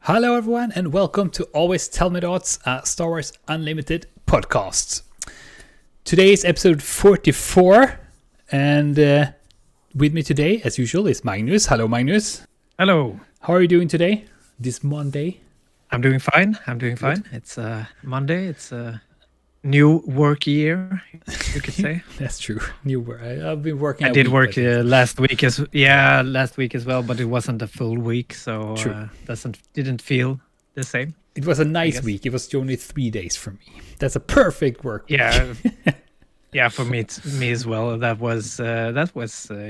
Hello, everyone, and welcome to Always Tell Me Dots, a Star Wars Unlimited podcast. Today is episode 44, and with me today, as usual, is Magnus. Hello, Magnus. Hello. How are you doing today, this Monday? I'm doing fine. Good. It's Monday. It's a new work year, you could say. That's true. New work. I've been working. I did work last week as well, but it wasn't a full week, so didn't feel the same. It was a nice week. It was only 3 days for me. That's a perfect work week. Yeah, yeah, for me as well. That was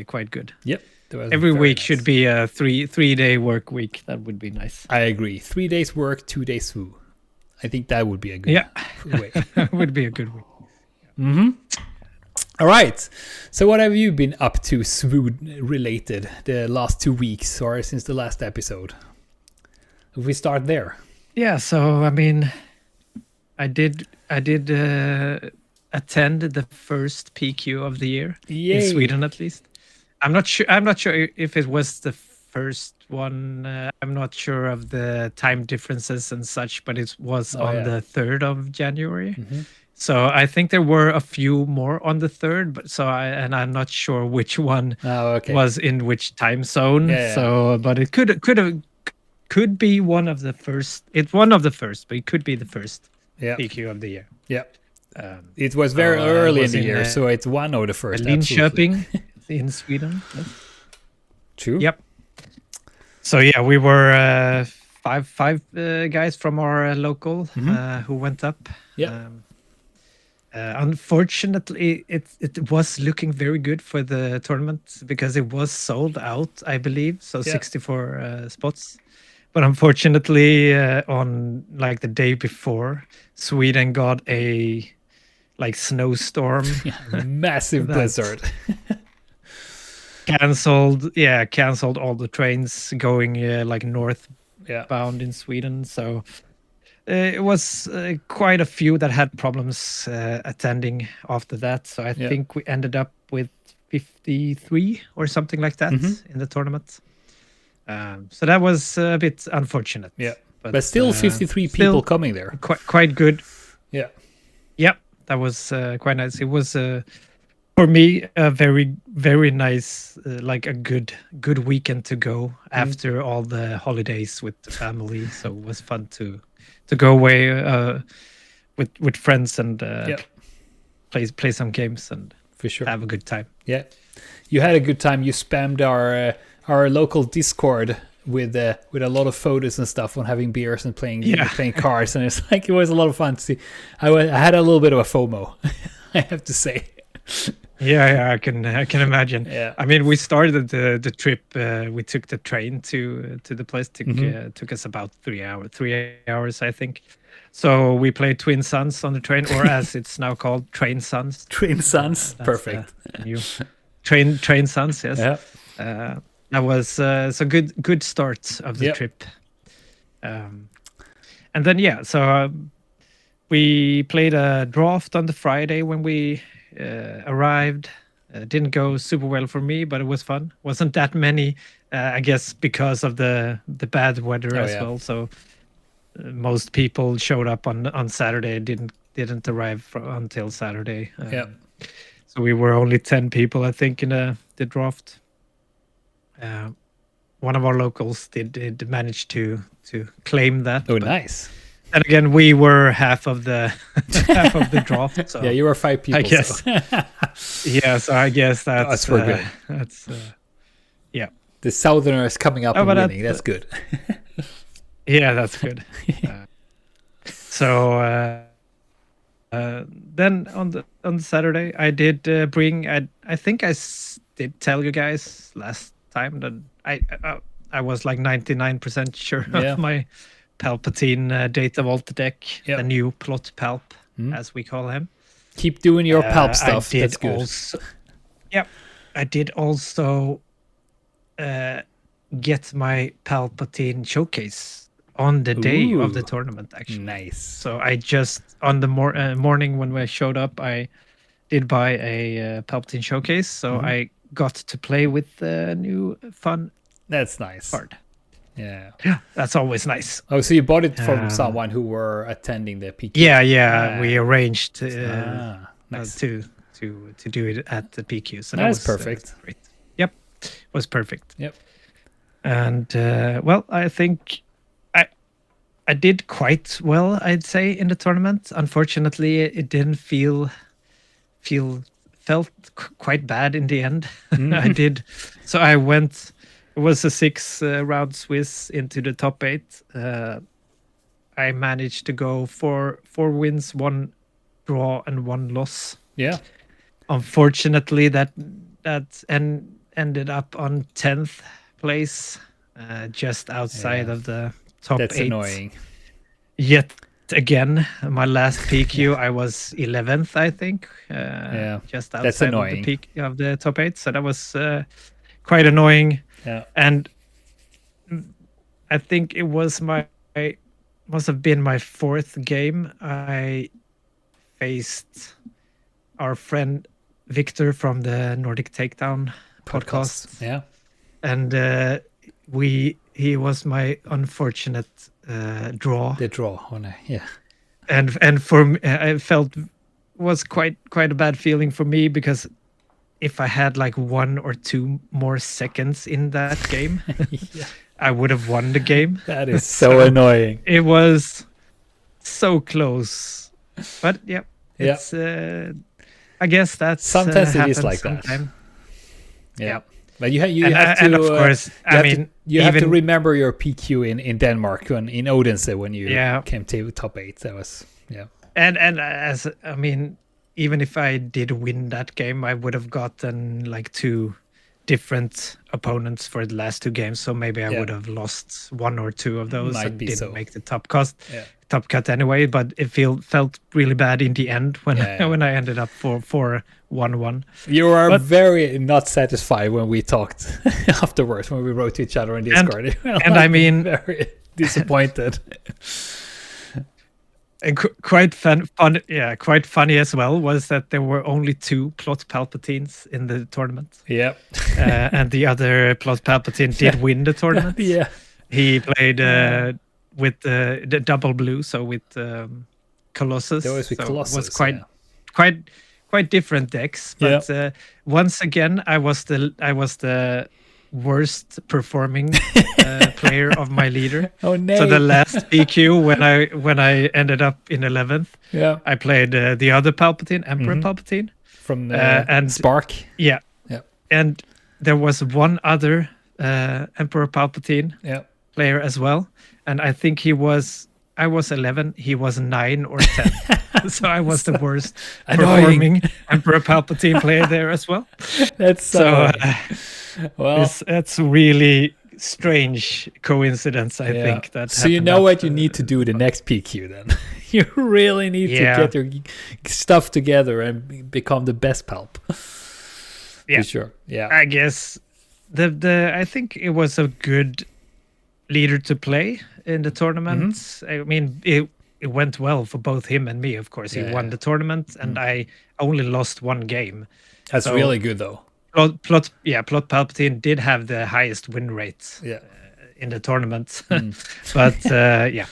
quite good. Yep. Every week should be a three-day work week. That would be nice. I agree. 3 days work, 2 days foo. I think that would be a good way. Would be a good week. Mm-hmm. All right. So what have you been up to SWOOD related the last 2 weeks or since the last episode? If we start there. Yeah, so I mean, I did attend the first PQ of the year in Sweden, at least. I'm not sure if it was the first one. I'm not sure of the time differences and such, but it was the 3rd of January. Mm-hmm. So I think there were a few more on the 3rd, but I'm not sure which one was in which time zone. Yeah. So, but it could be one of the first. It's one of the first, but it could be the first PQ of the year. Yeah. It was very early in the year, so it's one of the first. Linköping in Sweden. Yes. True. Yep. So yeah, we were five guys from our local who went up. Yeah. Unfortunately, it was looking very good for the tournament because it was sold out, I believe. So 64 spots. But unfortunately, on like the day before, Sweden got a snowstorm. Massive blizzard. Canceled all the trains going northbound in Sweden. So it was quite a few that had problems attending after that. So I think we ended up with 53 or something like that in the tournament. So that was a bit unfortunate. Yeah, but still 53 people coming there. Quite good. Yeah. Yeah, that was quite nice. It was for me a very, very nice, a good weekend to go after all the holidays with the family. So it was fun to go away with friends and play some games and for sure have a good time. Yeah, you had a good time. You spammed our local Discord with a lot of photos and stuff on having beers and playing cards, and it was a lot of fun to see. I had a little bit of a FOMO, I have to say. Yeah, I can imagine. Yeah. I mean, we started the trip. We took the train to the place. Took us about 3 hours, I think. So we played Twin Suns on the train, or as it's now called, Train Suns. Train Suns, perfect. New Train Suns, yes. Yeah. That was a good start of the trip. And then so we played a draft on the Friday when we arrived. Didn't go super well for me, but it was fun. Wasn't that many, I guess, because of the bad weather as well. So most people showed up on Saturday. Didn't arrive until Saturday. So we were only 10 people, I think, in the draft. One of our locals did manage to claim that. Oh, nice. And again, we were half of the draft. So yeah, you were 5 people. I guess. So. So I guess that's good. That's The Southerners coming up and winning. That's good. Yeah, that's good. Then on the Saturday, I did bring. I think I did tell you guys last time that I was like 99% sure of my Palpatine Data Vault deck, the new plot Palp, as we call him. Keep doing your Palp stuff. That's good. I did also get my Palpatine showcase on the day of the tournament, actually. Nice. So I just, on the morning when I showed up, I did buy a Palpatine showcase. So I got to play with the new fun That's nice. card. Yeah. That's always nice. Oh, so you bought it from someone who were attending the PQ? Yeah. We arranged nice. to do it at the PQ. So that was perfect. Great. Yep, it was perfect. Yep. And well, I think I did quite well, I'd say, in the tournament. Unfortunately, it didn't felt quite bad in the end. I did. So I went. It was a 6-round Swiss into the top 8. I managed to go 4 wins, 1 draw, and 1 loss. Yeah. Unfortunately, that ended up on 10th place, just outside of the top 8. That's annoying. Yet again, my last PQ, I was 11th, I think. Just outside of the peak of the top 8. So that was quite annoying. Yeah. And I think it was must have been my 4th game. I faced our friend Victor from the Nordic Takedown podcast. Yeah. And he was my unfortunate draw. The draw, yeah. And for me, I felt was quite a bad feeling for me, because if I had like 1 or 2 more seconds in that game, I would have won the game. That is so annoying. It was so close, but it's. I guess that's sometimes it is like sometime. that. Yeah. But you have to, and of course, you have to remember your PQ in Denmark in Odense when you came to top 8. That was And as I mean, even if I did win that game, I would have gotten like 2 different opponents for the last 2 games. So maybe I would have lost 1 or 2 of those and didn't make the top cut anyway. But it felt really bad in the end when when I ended up for 1-1. You are very not satisfied when we talked afterwards, when we wrote to each other in Discord. And I mean, very disappointed. And quite funny as well was that there were only 2 Plot Palpatines in the tournament. Yeah. And the other Plot Palpatine did win the tournament. Yeah. He played with the double blue, so with Colossus. Colossus. It was quite different decks. But once again, I was the worst performing player of my leader. Oh no! So the last PQ when I ended up in 11th, I played the other Palpatine, Emperor Palpatine from and Spark. Yeah. And there was one other Emperor Palpatine player as well, and I think I was 11, he was 9 or 10. So I was the worst performing Emperor Palpatine player there as well. That's so well, that's really strange coincidence, I think. So you know what you need to do the next PQ then. You really need to get your stuff together and become the best Palp. Yeah, for sure. Yeah, I guess I think it was a good leader to play in the tournament. I mean, it went well for both him and me. Of course, he won the tournament, and I only lost 1 game. That's really good, though. Plot Palpatine did have the highest win rate in the tournament, but yeah.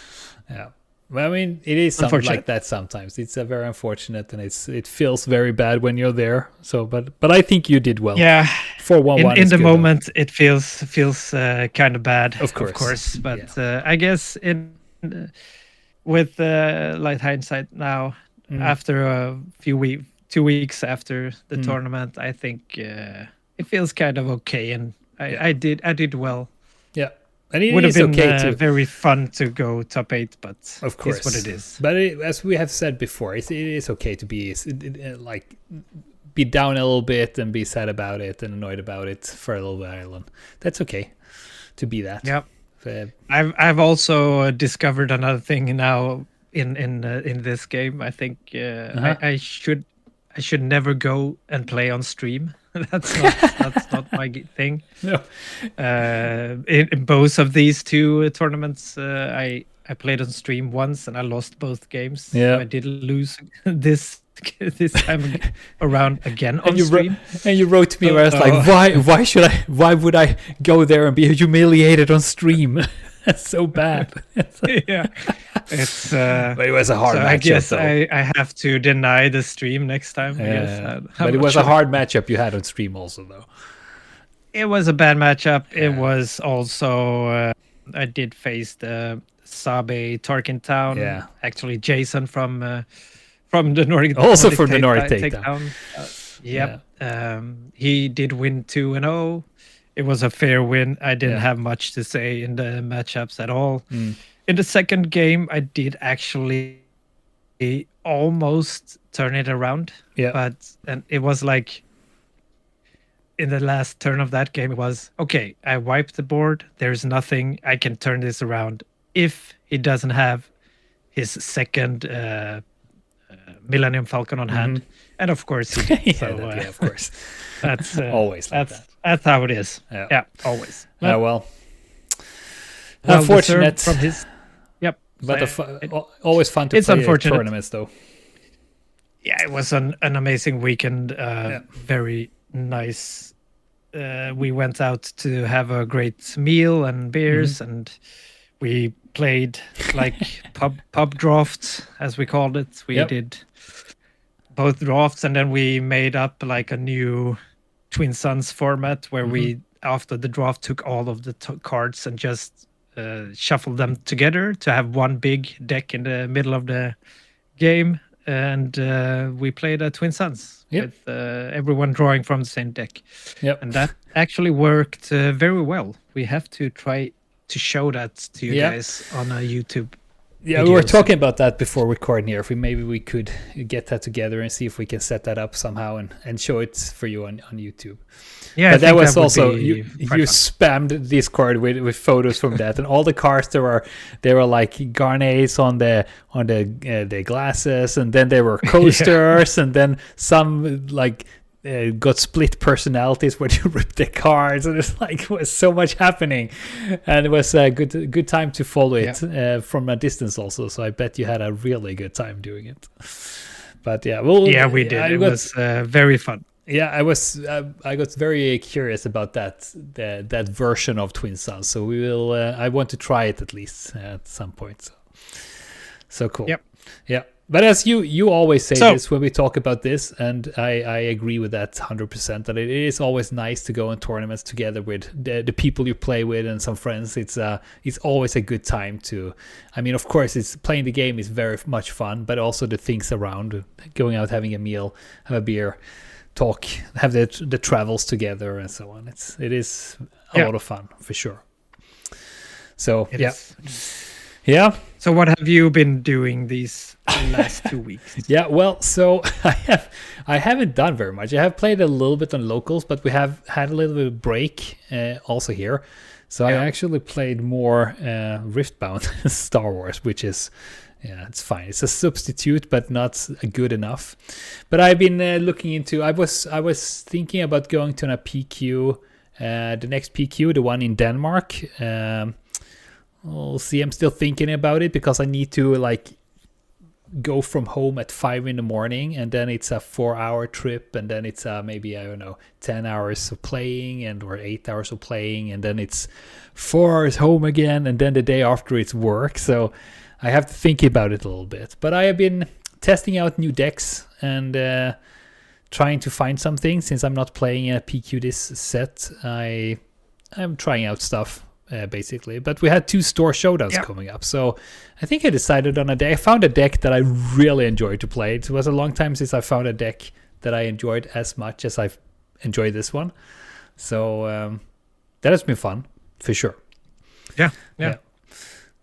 Well, I mean, it is something like that sometimes. It's very unfortunate, and it feels very bad when you're there. So, but I think you did well. Yeah, 4-1-1 in the moment, it feels kind of bad. Of course. But I guess with light hindsight now, after a few 2 weeks after the tournament, I think it feels kind of okay, and I did well. Yeah. And it would have been very fun to go top 8, but of course, it's what it is. But as we have said before, it is okay to be be down a little bit and be sad about it and annoyed about it for a little while, and that's okay to be that. Yeah. I've also discovered another thing now in this game. I think I should never go and play on stream. That's not my thing. No. In both of these 2 tournaments, I played on stream once and I lost both games. Yeah. So I did lose this this time around again on stream. And you wrote to me where I was like, why would I go there and be humiliated on stream? That's so bad. Yeah, it's but it was a hard matchup. I guess I have to deny the stream next time. But it was a hard matchup you had on stream also, though. It was a bad matchup. It was also I did face the Sabe Tarkin Town. Yeah, actually Jason from the Nordic, also from the Nordic Takedown. He did win 2-0. It was a fair win. I didn't have much to say in the matchups at all. In the second game, I did actually almost turn it around. Yeah, and it was like in the last turn of that game, it was okay. I wiped the board. There's nothing. I can turn this around if he doesn't have his second Millennium Falcon on hand, and of course he did. Of course. That's always like that's how it is. Yeah, always. Well, unfortunate from his. Yep, but always fun to play tournaments, though. Yeah, it was an amazing weekend. Very nice. We went out to have a great meal and beers, and we played like pub drafts, as we called it. We did both drafts, and then we made up like a new Twin Suns format where we, after the draft, took all of the cards and just shuffled them together to have one big deck in the middle of the game. And we played Twin Suns with everyone drawing from the same deck. And that actually worked very well. We have to try to show that to you guys on a YouTube. Yeah, we were talking about that before recording here. If maybe we could get that together and see if we can set that up somehow and show it for you on YouTube. Yeah, but that was also you spammed Discord with photos from that, and all the cards there were like Garnets on the glasses, and then there were coasters, and then some like got split personalities where you rip the cards, and it was so much happening, and it was a good time to follow it from a distance also. So I bet you had a really good time doing it. But we did. It was very fun. Yeah, I got very curious about that version of Twin Suns. So we will. I want to try it at least at some point. So cool. Yep. Yeah. But as you always say this when we talk about this, and I agree with that 100%, that it is always nice to go on tournaments together with the people you play with and some friends. It's always a good time to. I mean, of course, it's playing the game is very much fun, but also the things around, going out, having a meal, have a beer, talk, have the travels together, and so on. It is a lot of fun for sure. So yeah. So what have you been doing these last 2 weeks? Yeah, well, so I haven't done very much. I have played a little bit on locals, but we have had a little bit of break also here. So I actually played more Riftbound Star Wars, which is it's fine. It's a substitute, but not good enough. But I've been looking into. I was thinking about going to a PQ, the next PQ, the one in Denmark. We'll see. I'm still thinking about it because I need to go from home at 5 a.m, and then it's a 4-hour trip, and then it's maybe 10 hours of playing or 8 hours of playing, and then it's 4 hours home again, and then the day after it's work. So I have to think about it a little bit. But I have been testing out new decks and trying to find something. Since I'm not playing a PQ this set, I'm trying out stuff. Basically, but we had 2 store showdowns coming up, so I think I decided on a deck. I found a deck that I really enjoyed to play. It was a long time since I found a deck that I enjoyed as much as I've enjoyed this one, so that has been fun for sure. Yeah.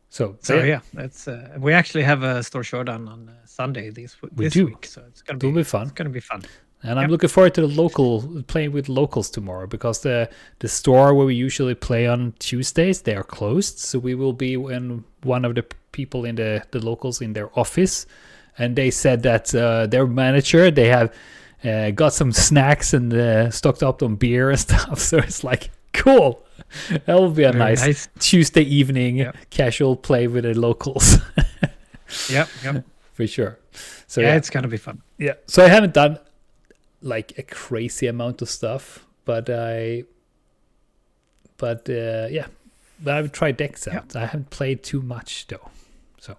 So that's we actually have a store showdown on Sunday this week, so it'll be fun. It's gonna be fun. And I'm looking forward to playing with locals tomorrow, because the store where we usually play on Tuesdays, they are closed. So we will be in one of the people in the locals in their office, and they said that their manager, they have got some snacks and stocked up on beer and stuff. So it's like, cool. That will be a nice Tuesday evening casual play with the locals. Yep. For sure. So yeah, it's gonna be fun. Yeah. So I haven't done like a crazy amount of stuff, but yeah, but I've tried decks out. I haven't played too much though. So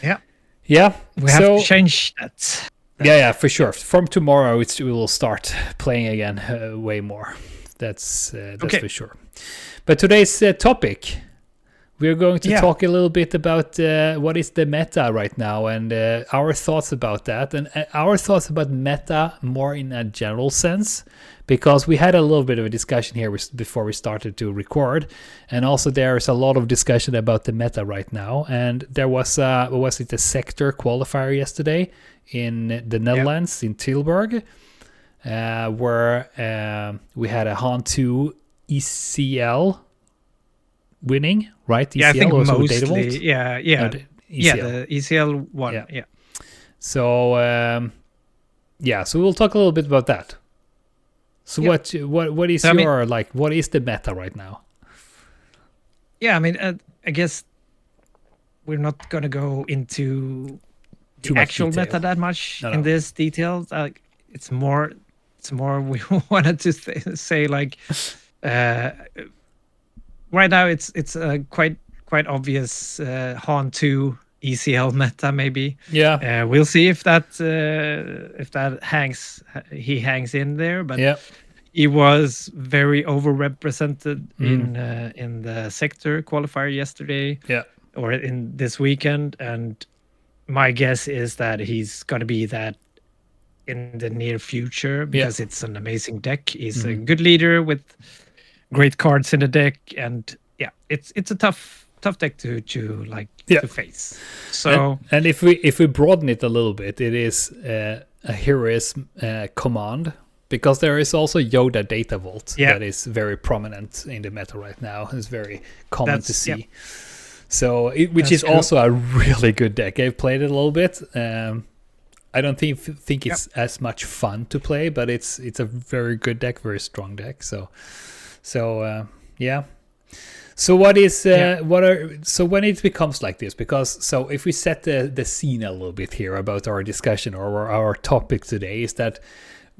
yeah, we have to change that. Yeah, for sure. From tomorrow, we will start playing again way more. That's okay. For sure. But today's topic, we're going to talk a little bit about what is the meta right now and our thoughts about that, and our thoughts about meta more in a general sense, because we had a little bit of a discussion here before we started to record, and also there's a lot of discussion about the meta right now. And there was the sector qualifier yesterday in the Netherlands, in Tilburg, where we had a Han 2 ECL winning, right? ECL, I think mostly, Datavolt? No, the ECL one, yeah. So, so we'll talk a little bit about that. So what is what is the meta right now? Yeah, I mean, I guess we're not going to go into the actual meta that much in this details. It's more we wanted to say like right now it's quite obvious Han 2 ECL meta maybe. Yeah. We'll see if that hangs in there, but he was very overrepresented in the sector qualifier yesterday. Yeah. Or in this weekend, and my guess is that he's going to be that in the near future because it's an amazing deck. He's a good leader with great cards in the deck, and it's a tough deck to face. So and if we broaden it a little bit, it is a heroism command, because there is also Yoda Datavolt that is very prominent in the meta right now. It's very common to see. Yeah. So, which is also a really good deck. I've played it a little bit. I don't think it's as much fun to play, but it's a very good deck, very strong deck. So yeah. So what is so when it becomes like this? Because if we set the scene a little bit here about our discussion or our topic today, is that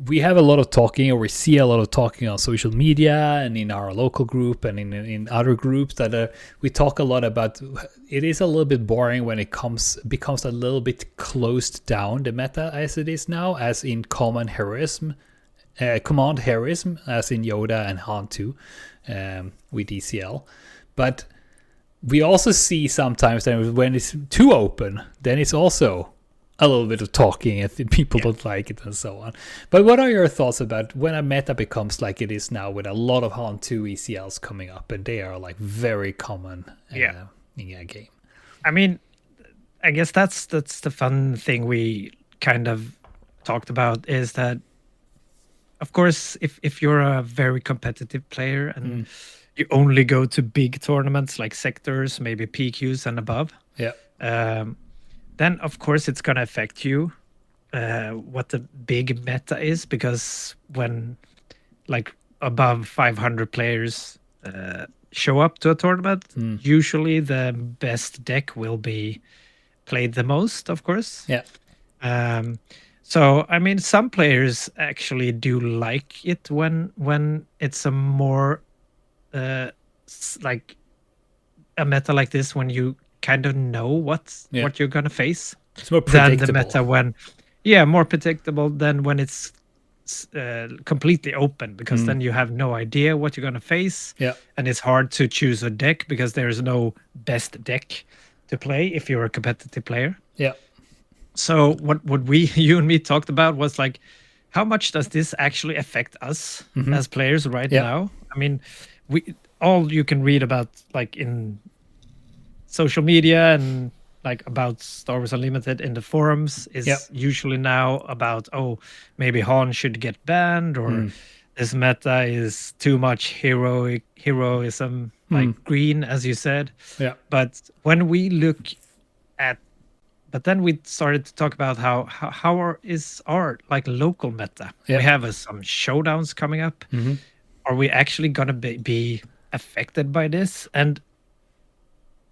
we have a lot of talking, or we see a lot of talking on social media and in our local group and in other groups that we talk a lot about. It is a little bit boring when it becomes a little bit closed down, the meta as it is now, as in command heroism, as in Yoda and Han 2 with ECL. But we also see sometimes that when it's too open, then it's also a little bit of talking and people don't like it and so on. But what are your thoughts about when a meta becomes like it is now, with a lot of Han 2 ECLs coming up, and they are like very common in a game? I mean, I guess that's the fun thing we kind of talked about, is that of course if you're a very competitive player and you only go to big tournaments like sectors, maybe PQs and above, then of course it's going to affect you what the big meta is, because when like above 500 players show up to a tournament, usually the best deck will be played the most, of course. So I mean, some players actually do like it when it's a more like a meta like this, when you kind of know what you're gonna face. It's more predictable than the meta when more predictable than when it's completely open, because then you have no idea what you're gonna face, and it's hard to choose a deck because there's no best deck to play if you're a competitive player. So what you and me talked about was like, how much does this actually affect us as players right now? I mean, all you can read about like in social media and like about Star Wars Unlimited in the forums is usually now about, maybe Han should get banned, or this meta is too much heroism, like green, as you said. But when we look at, but then we started to talk about how is our like local meta. We have some showdowns coming up. Are we actually gonna be affected by this? And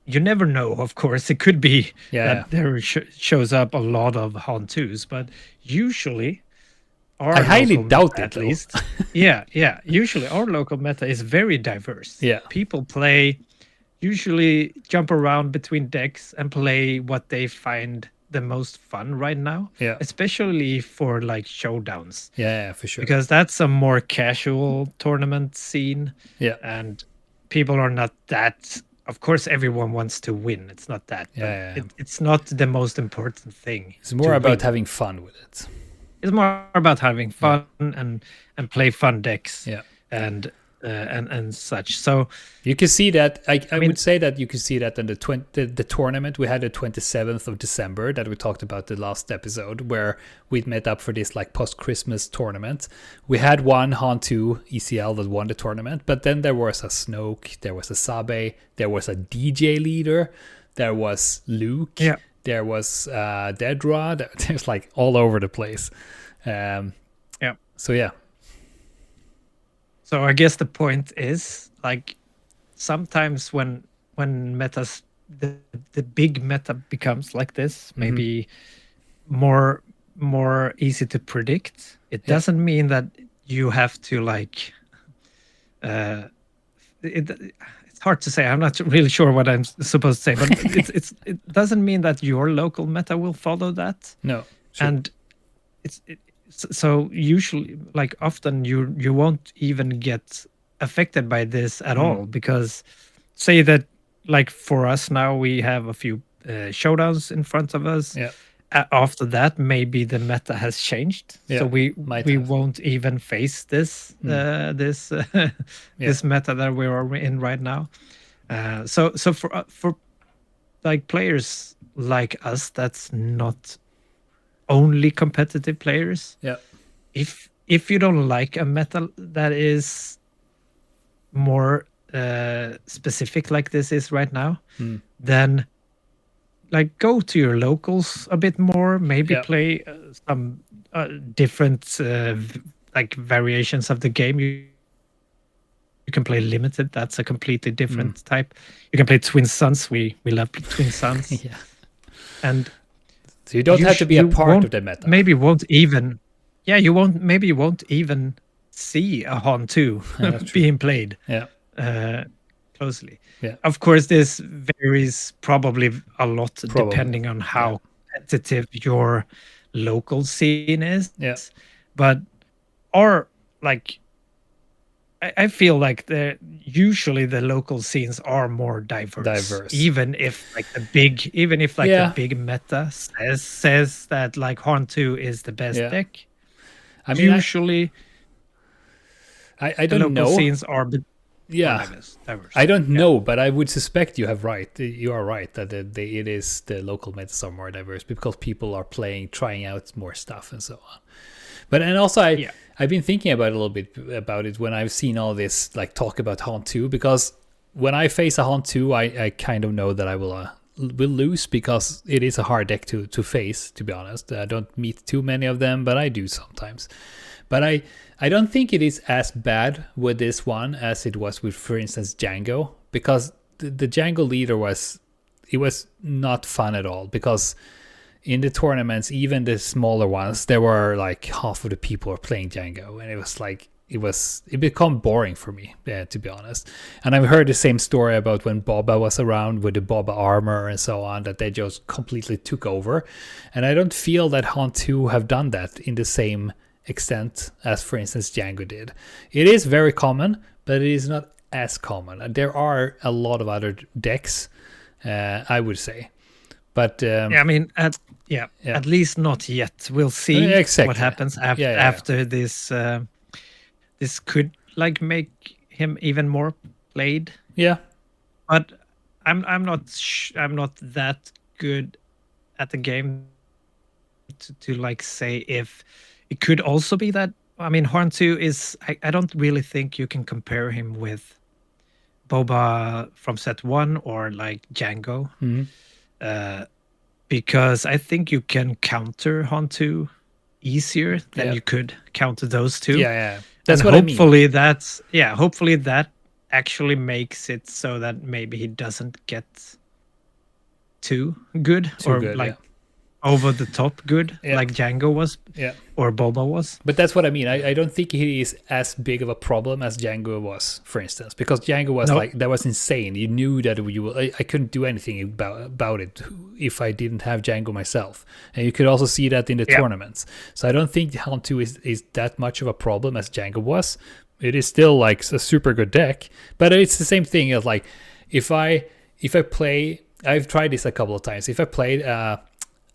you never know. Of course, it could be that there shows up a lot of Han2s, but usually I highly doubt it, at least. Yeah. Usually our local meta is very diverse. Yeah. People usually jump around between decks and play what they find the most fun right now. Yeah. Especially for like showdowns. Yeah, for sure. Because that's a more casual tournament scene. Yeah. And people are not that. Of course, everyone wants to win. It's not that. It's not the most important thing. It's more about having fun with it. It's more about having fun and play fun decks. Yeah. And such. So you can see that. I would say that you can see that in the tournament we had the 27th of December that we talked about the last episode, where we'd met up for this like post-Christmas tournament. We had one Han2 ECL that won the tournament, but then there was a Snoke, there was a Sabe, there was a DJ leader, there was Luke, there was Dedra. There's like all over the place. So yeah. So I guess the point is, like, sometimes when metas, the big meta becomes like this, maybe more easy to predict. It doesn't mean that you have to like. It's hard to say. I'm not really sure what I'm supposed to say, but it doesn't mean that your local meta will follow that. No, sure. And so usually, like often, you won't even get affected by this at all, because say that like for us now we have a few showdowns in front of us. Yeah. After that, maybe the meta has changed, so we won't even face this this meta that we are in right now. So for like players like us, that's not only competitive players. Yeah. If you don't like a meta that is more specific like this is right now, then like go to your locals a bit more, maybe play some different like variations of the game. You can play limited. That's a completely different type. You can play Twin Suns. We love Twin Suns. Yeah. And so you don't have to be a part of the meta. Maybe you won't even see a Han2 being played closely. Yeah. Of course, this varies probably a lot depending on how competitive your local scene is. Yeah. But I feel like usually the local scenes are more diverse. Even if the big meta says that like Han2 is the best deck. I mean, usually I don't know. Local scenes are diverse. I don't know, but I would suspect you are right that it is the local metas are more diverse because people are trying out more stuff and so on. But and also I've been thinking about a little bit about it when I've seen all this like talk about Han2, because when I face a Han2, I kind of know that I will lose because it is a hard deck to face, to be honest. I don't meet too many of them, but I do sometimes. But I don't think it is as bad with this one as it was with, for instance, Django, because the Django leader was not fun at all, because in the tournaments, even the smaller ones, there were like half of the people were playing Django, and it was like it became boring for me, to be honest. And I've heard the same story about when Boba was around with the Boba armor and so on, that they just completely took over. And I don't feel that Han2 have done that in the same extent as, for instance, Django did. It is very common, but it is not as common. There are a lot of other decks, I would say. But I mean, at least not yet. We'll see what happens after this. This could like make him even more played. Yeah, but I'm not that good at the game to like say if it could also be that. I mean, Han2 is. I don't really think you can compare him with Boba from set 1 or like Django. Because I think you can counter Han2 easier than you could counter those two. Yeah. That's and what hopefully I mean. hopefully that actually makes it so that maybe he doesn't get too good, over the top good, like Django was, or Boba was. But that's what I mean. I don't think he is as big of a problem as Django was, for instance, because Django was that was insane. You knew that I couldn't do anything about it if I didn't have Django myself, and you could also see that in the tournaments. So I don't think Han 2 is that much of a problem as Django was. It is still like a super good deck, but it's the same thing as like if I play. I've tried this a couple of times. If I played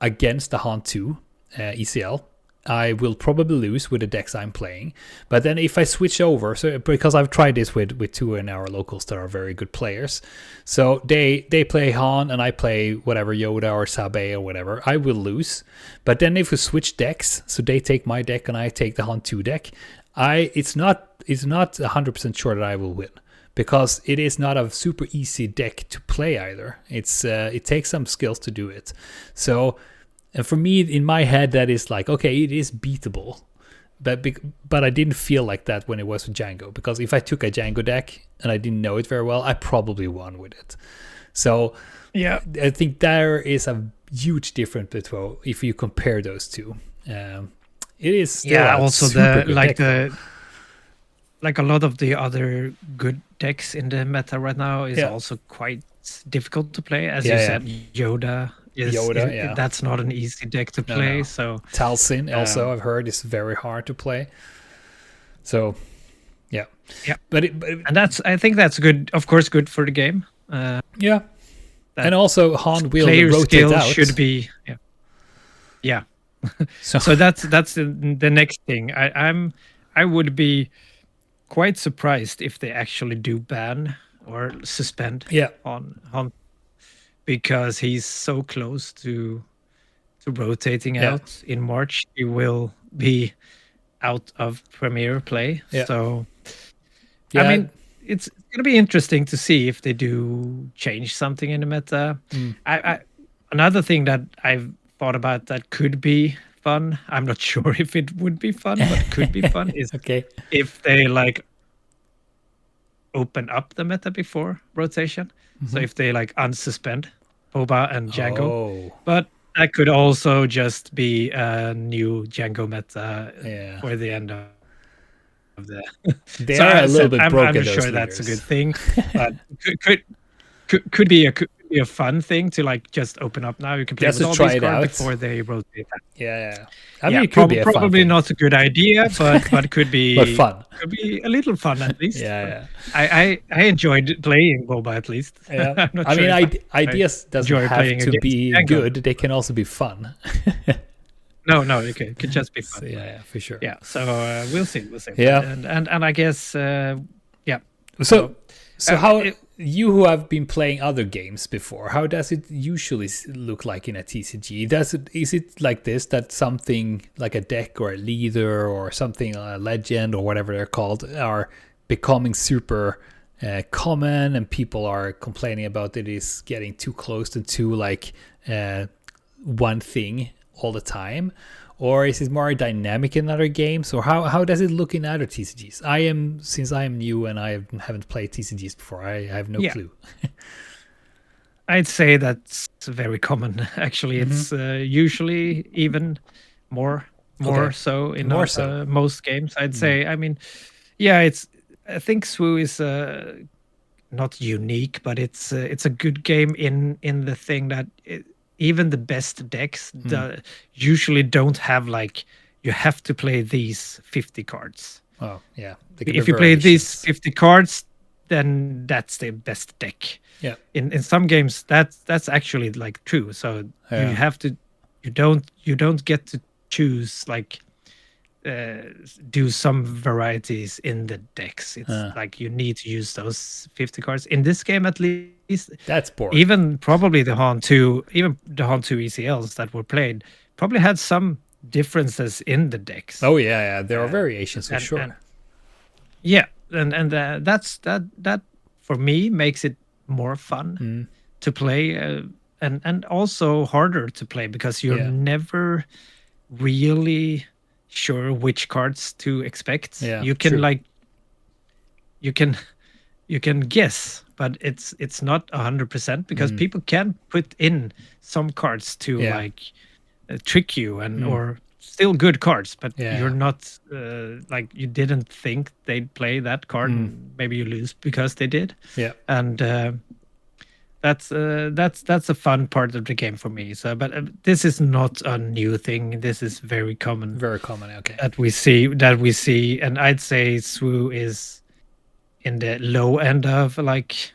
against the Han 2 ECL, I will probably lose with the decks I'm playing. But then if I switch over, so because I've tried this with two in our locals that are very good players, so they play Han and I play whatever Yoda or Sabe or whatever, I will lose. But then if we switch decks, so they take my deck and I take the Han 2 deck, it's not 100% sure that I will win. Because it is not a super easy deck to play either. It takes some skills to do it. So, and for me, in my head, that is like, okay, it is beatable. But I didn't feel like that when it was with Django. Because if I took a Django deck and I didn't know it very well, I probably won with it. So, yeah, I think there is a huge difference between if you compare those two. It is still also like a lot of the other good decks in the meta right now is also quite difficult to play. As you said, Yoda is that's not an easy deck to play. No. So Tal'Sin also I've heard is very hard to play. So yeah. But and I think that's good. Of course, good for the game. And also Han will player rotate skill out. Should be so that's the next thing. I would be quite surprised if they actually do ban or suspend on Han, because he's so close to rotating out in March. He will be out of Premier play. So I mean, it's going to be interesting to see if they do change something in the meta. I another thing that I've thought about that could be fun, I'm not sure if it would be fun, but could be fun, is if they like open up the meta before rotation. So if they like unsuspend Boba and Django, but that could also just be a new Django meta for the end of the. They are a little bit broken. I'm not sure that's a good thing, but could be a fun thing to like just open up now. You can play with all these cards before they rotate. I mean, it could be probably not a good idea, but it could be but fun. Could be a little fun at least. I enjoyed playing Boba at least. I mean, ideas doesn't have to be good; they can also be fun. No, it could just be fun. So, for sure. So we'll see. Yeah, and I guess So how you who have been playing other games before, how does it usually look like in a TCG? Is it like this, that something like a deck or a leader or something, a legend or whatever they're called, are becoming super common and people are complaining about it is getting too close to too like one thing all the time? Or is it more dynamic in other games? Or how does it look in other TCGs? Since I am new and I haven't played TCGs before, I have no clue. I'd say that's very common. Actually, it's usually even more so in most games. I'd say. I mean, I think Swu is not unique, but it's a good game in the thing that. Even the best decks usually don't have like, you have to play these 50 cards. Oh, yeah. If you play these 50 cards, then that's the best deck. Yeah. In some games, that's actually like true. So you have to, you don't get to choose like do some varieties in the decks. It's like you need to use those 50 cards in this game at least. That's boring. Even probably the Han 2 ECLs that were played probably had some differences in the decks. Oh yeah, there are variations for sure. And that for me makes it more fun to play and also harder to play because you're never really sure which cards to expect. You can you can guess, but it's not 100% because people can put in some cards to like trick you and or still good cards, but you're not like you didn't think they'd play that card. And maybe you lose because they did. Yeah, and that's a fun part of the game for me. So, but this is not a new thing. This is very common. Very common. Okay. That we see, and I'd say Swoo is in the low end of like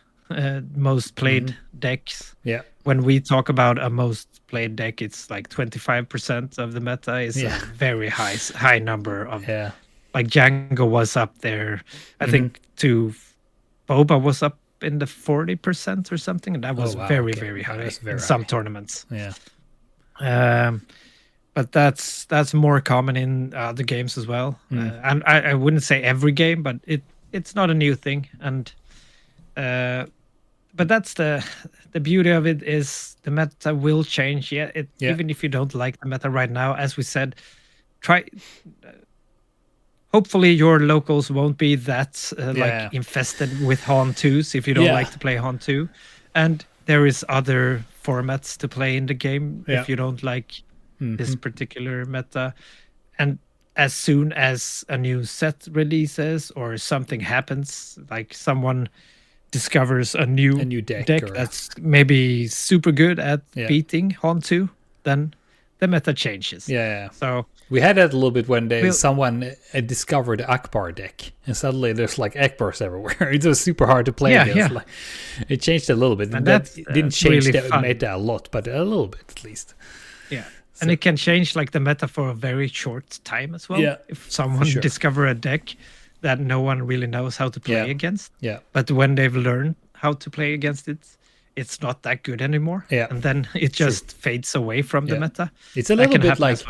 most played decks. Yeah. When we talk about a most played deck, it's like 25% of the meta is a very high number of. Yeah. Like Django was up there, I think. To Boba was up in the 40% or something, and that was very high in some tournaments. Yeah. But that's more common in other games as well. And I wouldn't say every game, but it's not a new thing. And but that's the beauty of it, is the meta will change. Even if you don't like the meta right now, as we said, try. Hopefully your locals won't be that like infested with Han 2s if you don't like to play Han 2. And there is other formats to play in the game if you don't like this particular meta. And as soon as a new set releases or something happens, like someone discovers a new deck that's maybe super good at beating Han 2, then the meta changes. So we had that a little bit when someone discovered the Akbar deck, and suddenly there's like Akbars everywhere. It was super hard to play against. Like, it changed a little bit. And that didn't change really the meta a lot, but a little bit at least. Yeah. So, and it can change like the meta for a very short time as well. Yeah, if someone discover a deck that no one really knows how to play against. Yeah. But when they've learned how to play against it, it's not that good anymore. Yeah. And then it just fades away from the meta. It's a little bit like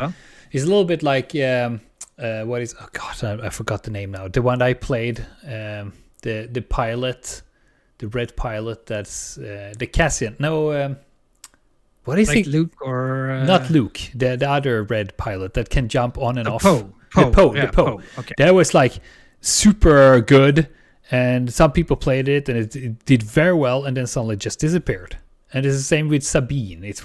it's a little bit like what is I forgot the name now. The one I played, the pilot, the red pilot, that's the Cassian. No, what is like it? Luke or not Luke, the other red pilot that can jump on and off. Poe. The Poe. Okay. That was like super good, and some people played it and it did very well, and then suddenly just disappeared. And it's the same with Sabine. It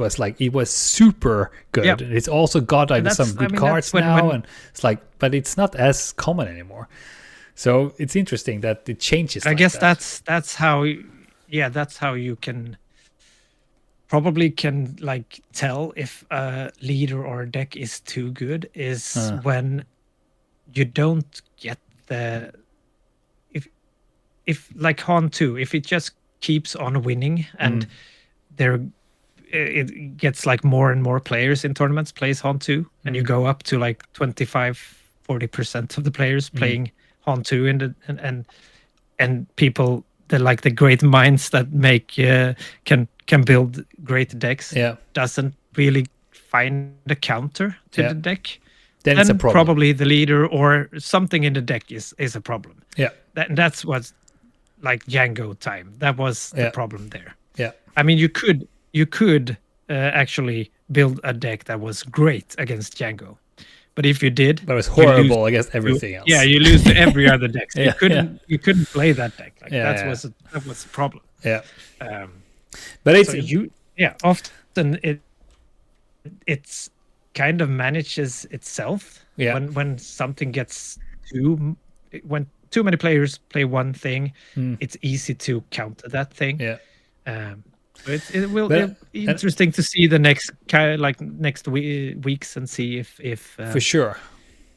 was super good. Yep. And it's also got some good cards now, and it's like, but it's not as common anymore. So it's interesting that it changes. I guess that's how you can probably like tell if a leader or a deck is too good is when you don't get the if like Han 2, if it just keeps on winning and it gets like more and more players in tournaments plays Han 2, and you go up to like 25-40% of the players playing Han 2 in the, and people, the great minds that make can build great decks doesn't really find a counter to the deck, then it's a problem. Probably the leader or something in the deck is a problem. That's what's like Django time. That was the problem there. I mean, you could actually build a deck that was great against Django, but if you did, but it was horrible against everything else. Yeah, you lose to every other deck. So you couldn't play that deck. Like that was the problem. Yeah, but it's often it's kind of manages itself. When something gets when too many players play one thing, it's easy to counter that thing. It will be interesting to see the next weeks and see if for sure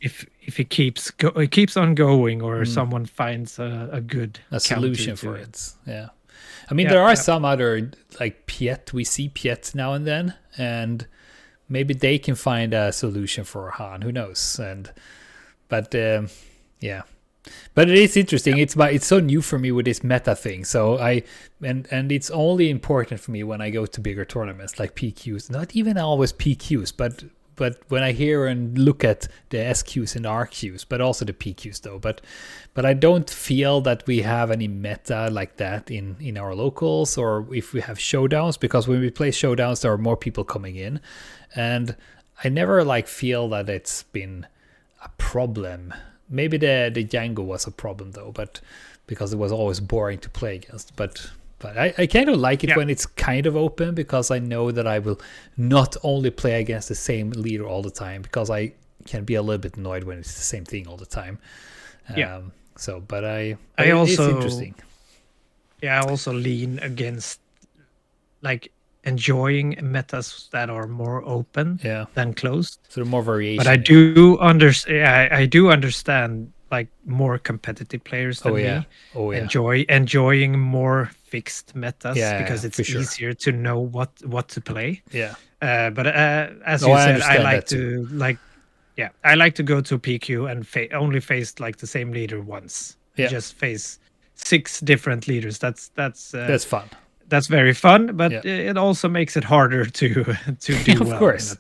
if it keeps on going or someone finds a good solution for it. I mean, there are some other like Piet. We see Piet now and then, and maybe they can find a solution for Han. Who knows? But it is interesting. It's so new for me with this meta thing. So and it's only important for me when I go to bigger tournaments like PQs. Not even always PQs, but when I hear and look at the SQs and the RQs, but also the PQs though. But I don't feel that we have any meta like that in our locals, or if we have showdowns, because when we play showdowns there are more people coming in, and I never feel that it's been a problem. Maybe the Django was a problem though, but because it was always boring to play against. But But I kind of like it when it's kind of open, because I know that I will not only play against the same leader all the time, because I can be a little bit annoyed when it's the same thing all the time. So, but I also, it's interesting. Yeah, I also lean against like enjoying metas that are more open than closed. So more variation. But I do I do understand like more competitive players than me. Enjoying more fixed metas because it's easier to know what to play. But as you said, I like to I like to go to PQ and only face like the same leader once. Just face 6 different leaders. That's fun. That's very fun, but it also makes it harder to do of well. Course,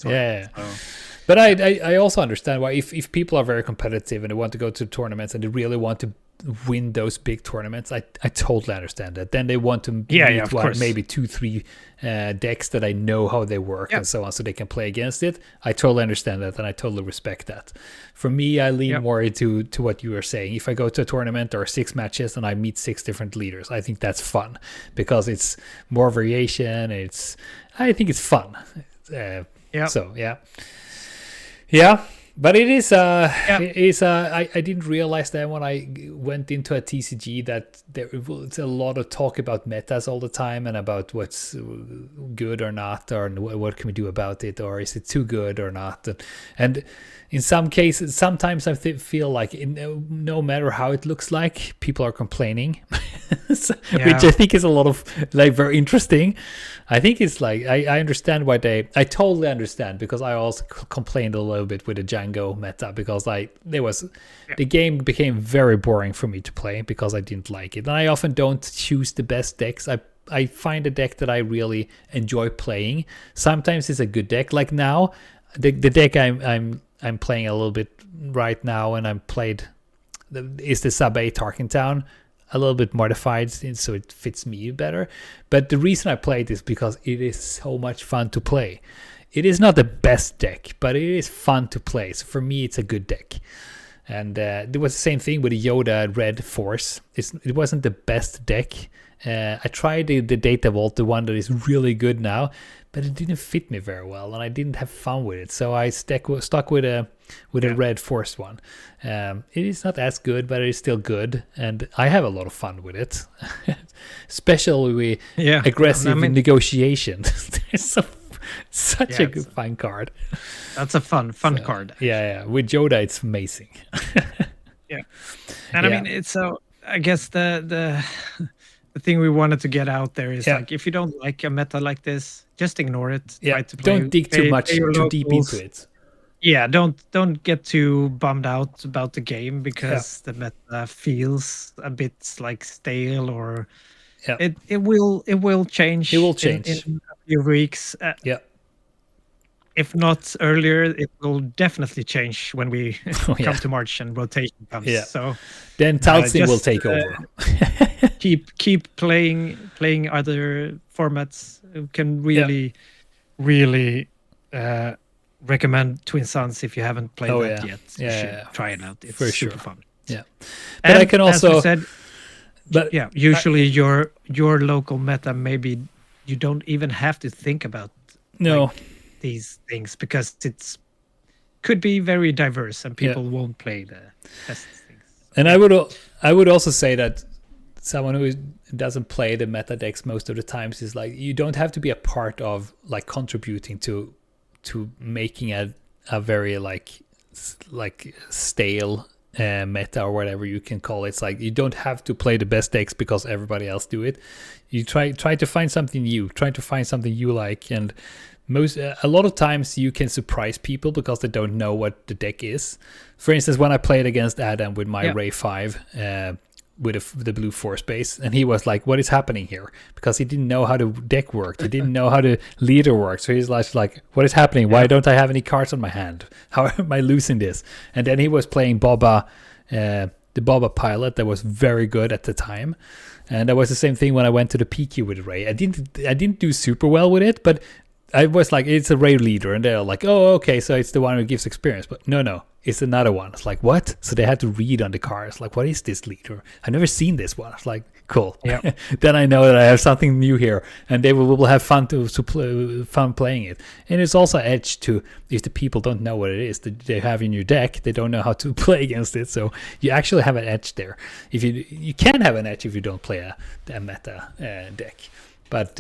But I also understand why if people are very competitive and they want to go to tournaments and they really want to win those big tournaments, I totally understand that. Then they want to meet maybe 2-3 decks that I know how they work and so on, so they can play against it. I totally understand that, and I totally respect that. For me, I lean more into what you were saying. If I go to a tournament or 6 matches and I meet 6 different leaders, I think that's fun because it's more variation. I think it's fun. So yeah, but it is. I didn't realize that when I went into a TCG that there was a lot of talk about metas all the time and about what's good or not, or what can we do about it, or is it too good or not, and in some cases, sometimes I feel like no matter how it looks like, people are complaining, which I think is a lot of like very interesting. I think it's like I understand why I totally understand, because I also complained a little bit with the Django meta, because the game became very boring for me to play because I didn't like it, and I often don't choose the best decks. I find a deck that I really enjoy playing. Sometimes it's a good deck. Like now, the deck I'm playing a little bit right now, and is the sub 8 Tarkentown, a little bit modified so it fits me better. But the reason I play it is because it is so much fun to play. It is not the best deck, but it is fun to play. So for me, it's a good deck. And there was the same thing with the Yoda Red Force. It wasn't the best deck. I tried the Data Vault, the one that is really good now, but it didn't fit me very well, and I didn't have fun with it. So I stuck with a Red Force one. It is not as good, but it is still good, and I have a lot of fun with it. Especially with aggressive negotiation. There's such a good fun card. That's a fun card. Yeah. With Yoda, it's amazing. And I mean, it's so. I guess the thing we wanted to get out there is like, if you don't like a meta like this, just ignore it. Try to don't dig too deep into it. Yeah, don't get too bummed out about the game because the meta feels a bit like stale, or it will change. It will change in a few weeks. If not earlier, it will definitely change when we come to March and rotation comes. So then Talzin will take over. keep playing other formats. Can really recommend Twin Suns if you haven't played that yet. You should try it out. It's super fun. Yeah, but I can also. Usually your local meta, maybe you don't even have to think about these things, because it's could be very diverse and people won't play the best things. And I would also say that someone who doesn't play the meta decks most of the times is like, you don't have to be a part of like contributing to making a very like stale meta or whatever you can call it. It's like you don't have to play the best decks because everybody else do it. You try to find something new, try to find something you like, and a lot of times you can surprise people because they don't know what the deck is. For instance, when I played against Adam with my Ray 5 with the blue force base, and he was like, what is happening here? Because he didn't know how the deck worked. He didn't know how the leader worked. So he's like, what is happening? Why don't I have any cards on my hand? How am I losing this? And then he was playing Boba, the Boba pilot that was very good at the time. And that was the same thing when I went to the PQ with Ray. I didn't do super well with it, but I was like, it's a Ray leader, and they're like, oh, okay, so it's the one who gives experience. But no, it's another one. It's like, what? So they had to read on the cards, like, what is this leader? I've never seen this one. It's like, Cool. Yeah. Then I know that I have something new here, and they will have fun fun playing it. And it's also edge to if the people don't know what it is that they have in your deck, they don't know how to play against it. So you actually have an edge there. If you can have an edge if you don't play a meta deck, but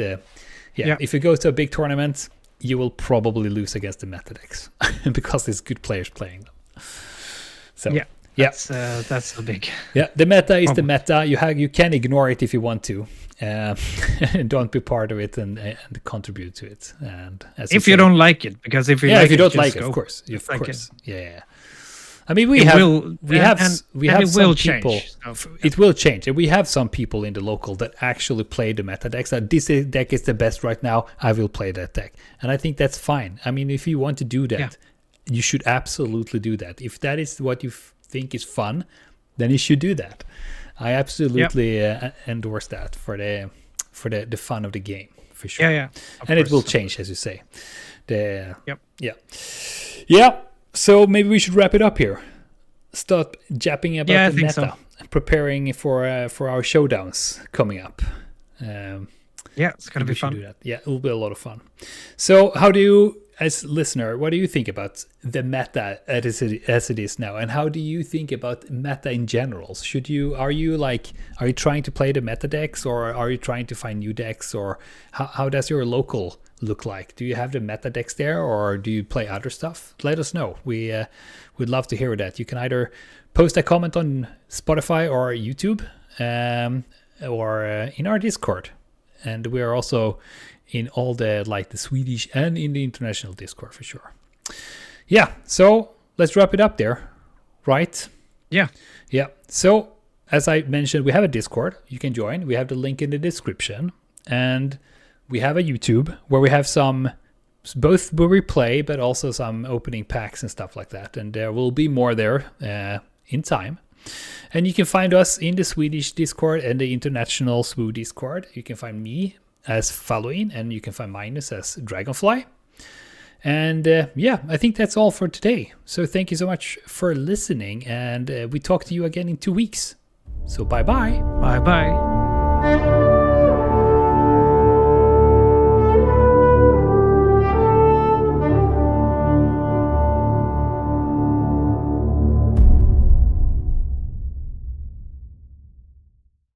if you go to a big tournament, you will probably lose against the meta decks because there's good players playing them. So that's the big. Yeah, the meta is the meta. You can ignore it if you want to, and don't be part of it and contribute to it. And if you don't like it, because if you don't like it, of course, yeah. I mean, we have some people. It will change, and we have some people in the local that actually play the meta decks. That this deck is the best right now. I will play that deck, and I think that's fine. I mean, if you want to do that, you should absolutely do that. If that is what you think is fun, then you should do that. I absolutely endorse that for the fun of the game, for sure. Yeah. And it will change, as you say. So maybe we should wrap it up here. Start japping about the meta, preparing for our showdowns coming up. It's gonna be fun. Do that. Yeah, it will be a lot of fun. So, how do you, as listener, what do you think about the meta as it is now, and how do you think about meta in general? Are you trying to play the meta decks, or are you trying to find new decks, or how does your local look like? Do you have the meta decks there, or do you play other stuff? Let us know. We'd love to hear that. You can either post a comment on Spotify or YouTube, or in our Discord, and we are also in all the Swedish and in the international Discord for sure. Yeah, so let's wrap it up there, right? Yeah. So as I mentioned, we have a Discord you can join. We have the link in the description, and we have a YouTube where we have both where we play, but also some opening packs and stuff like that. And there will be more there in time. And you can find us in the Swedish Discord and the international SWU Discord. You can find me as Following, and you can find Magnus as Dragonfly. And I think that's all for today. So thank you so much for listening, and we talk to you again in 2 weeks. So bye-bye. Bye-bye.